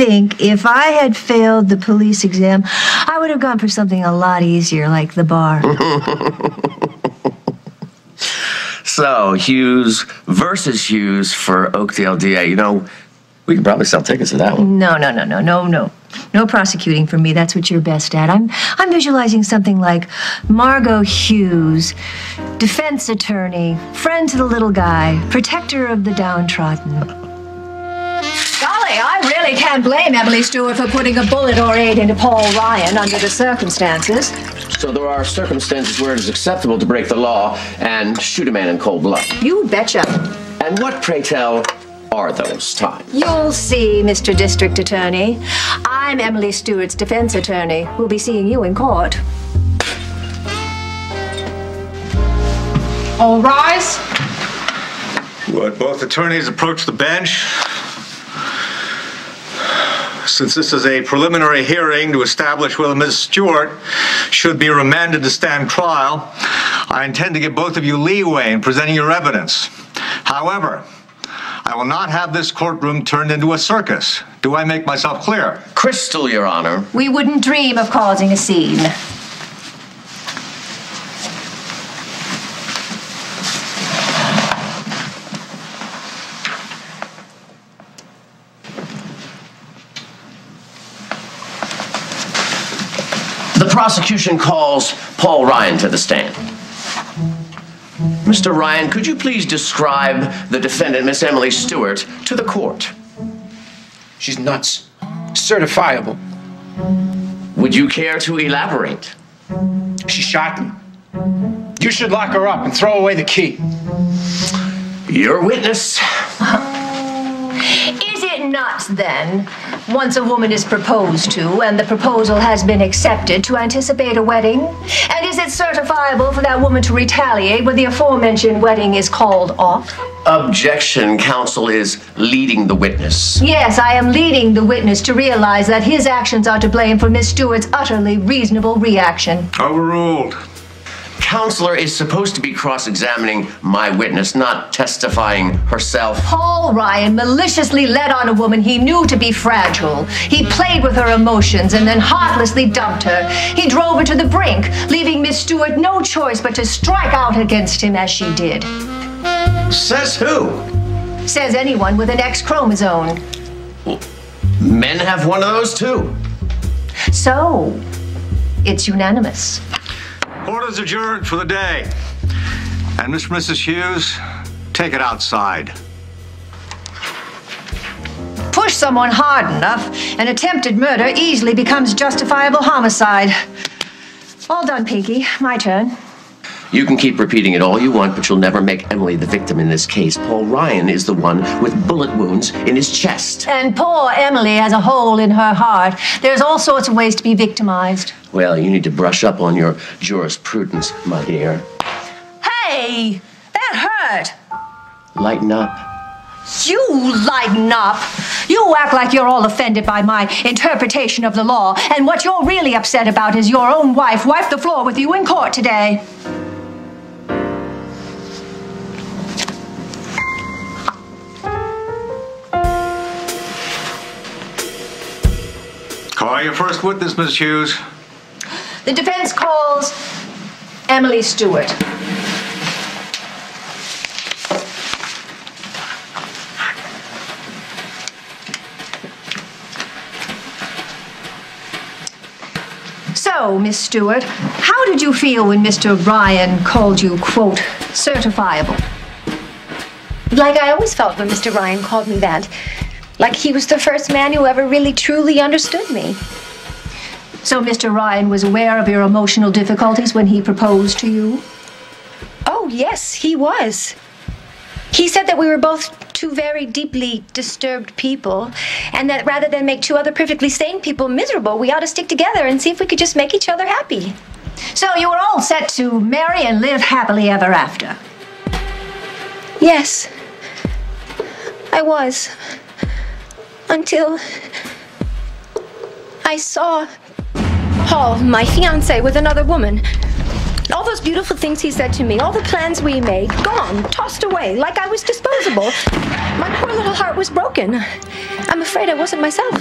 think if I had failed the police exam, I would have gone for something a lot easier, like the bar. So, Hughes versus Hughes for Oakdale DA. You know, we could probably sell tickets to that one. No. No prosecuting for me. That's what you're best at. I'm visualizing something like Margo Hughes, defense attorney, friend to the little guy, protector of the downtrodden. Golly, I really can't blame Emily Stewart for putting a bullet or 8 into Paul Ryan under the circumstances. So there are circumstances where it is acceptable to break the law and shoot a man in cold blood. You betcha. And what, pray tell, are those times? You'll see, Mr. District Attorney. I'm Emily Stewart's defense attorney. We'll be seeing you in court. All rise. Would both attorneys approach the bench? Since this is a preliminary hearing to establish whether Ms. Stewart should be remanded to stand trial, I intend to give both of you leeway in presenting your evidence. However, I will not have this courtroom turned into a circus. Do I make myself clear? Crystal, Your Honor. We wouldn't dream of causing a scene. The prosecution calls Paul Ryan to the stand. Mr. Ryan, could you please describe the defendant, Miss Emily Stewart, to the court? She's nuts. Certifiable. Would you care to elaborate? She shot me. You should lock her up and throw away the key. Your witness. Is it nuts, then, once a woman is proposed to and the proposal has been accepted, to anticipate a wedding? And is it certifiable for that woman to retaliate when the aforementioned wedding is called off? Objection, counsel is leading the witness. Yes, I am leading the witness to realize that his actions are to blame for Miss Stewart's utterly reasonable reaction. Overruled. Counselor is supposed to be cross-examining my witness, not testifying herself. Paul Ryan maliciously led on a woman he knew to be fragile. He played with her emotions and then heartlessly dumped her. He drove her to the brink, leaving Miss Stewart no choice but to strike out against him as she did. Says who? Says anyone with an X chromosome. Men have one of those too. So, it's unanimous. Court is adjourned for the day. And Mr. and Mrs. Hughes, take it outside. Push someone hard enough, and attempted murder easily becomes justifiable homicide. All done, Pinky. My turn. You can keep repeating it all you want, but you'll never make Emily the victim in this case. Paul Ryan is the one with bullet wounds in his chest. And poor Emily has a hole in her heart. There's all sorts of ways to be victimized. Well, you need to brush up on your jurisprudence, my dear. Hey! That hurt! Lighten up. You lighten up. You act like you're all offended by my interpretation of the law, and what you're really upset about is your own wife wiped the floor with you in court today. Call your first witness, Miss Hughes. The defense calls Emily Stewart. So, Miss Stewart, how did you feel when Mr. Ryan called you, quote, certifiable? Like I always felt when Mr. Ryan called me that. Like he was the first man who ever really truly understood me. So Mr. Ryan was aware of your emotional difficulties when he proposed to you? Oh, yes, he was. He said that we were both two very deeply disturbed people, and that rather than make two other perfectly sane people miserable, we ought to stick together and see if we could just make each other happy. So you were all set to marry and live happily ever after? Yes, I was. Until I saw Paul, my fiancé, with another woman. All those beautiful things he said to me, all the plans we made, gone, tossed away, like I was disposable. My poor little heart was broken. I'm afraid I wasn't myself.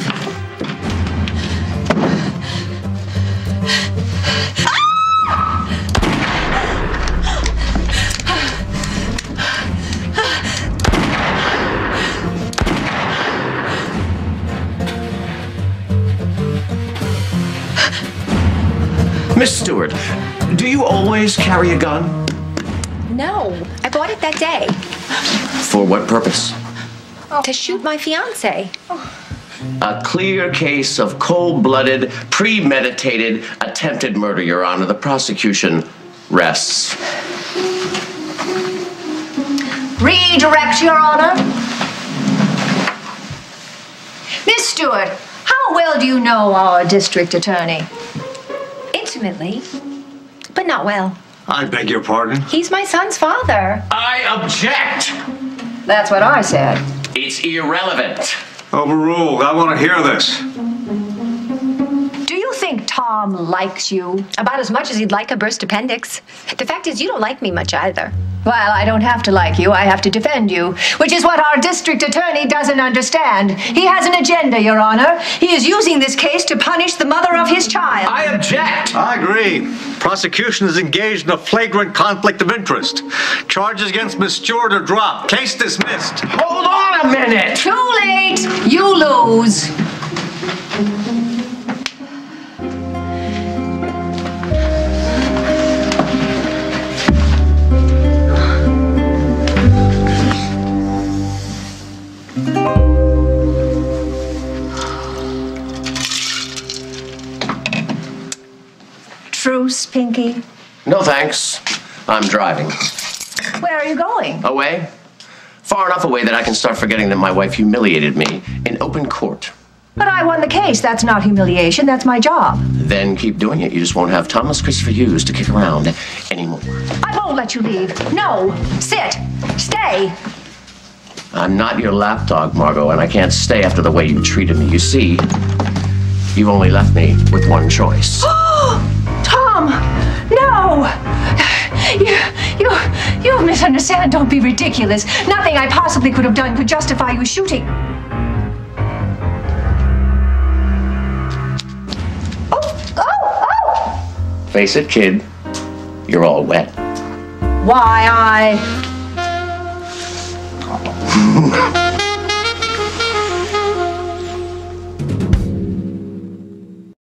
Miss Stewart, do you always carry a gun? No, I bought it that day. For what purpose? To shoot my fiancé. A clear case of cold-blooded, premeditated, attempted murder, Your Honor. The prosecution rests. Redirect, Your Honor. Miss Stewart, how well do you know our district attorney? Intimately, but not well. I beg your pardon? He's my son's father. I object! That's what I said. It's irrelevant. Overruled. I want to hear this. Do you think Tom likes you? About as much as he'd like a burst appendix. The fact is, you don't like me much either. Well, I don't have to like you. I have to defend you, which is what our district attorney doesn't understand. He has an agenda, Your Honor. He is using this case to punish the mother of his child. I object! I agree. Prosecution is engaged in a flagrant conflict of interest. Charges against Miss Stewart are dropped. Case dismissed. Hold on a minute! Too late. You lose. Truce, Pinky. No thanks. I'm driving. Where are you going? Away? Far enough away that I can start forgetting that my wife humiliated me in open court. But I won the case. That's not humiliation. That's my job. Then keep doing it. You just won't have Thomas Christopher Hughes to kick around anymore. I won't let you leave. No. Sit. Stay. I'm not your lapdog, Margo, and I can't stay after the way you treated me. You see, you've only left me with one choice. Tom! No! You misunderstand. Don't be ridiculous. Nothing I possibly could have done could justify you shooting. Oh! Face it, kid. You're all wet. Why,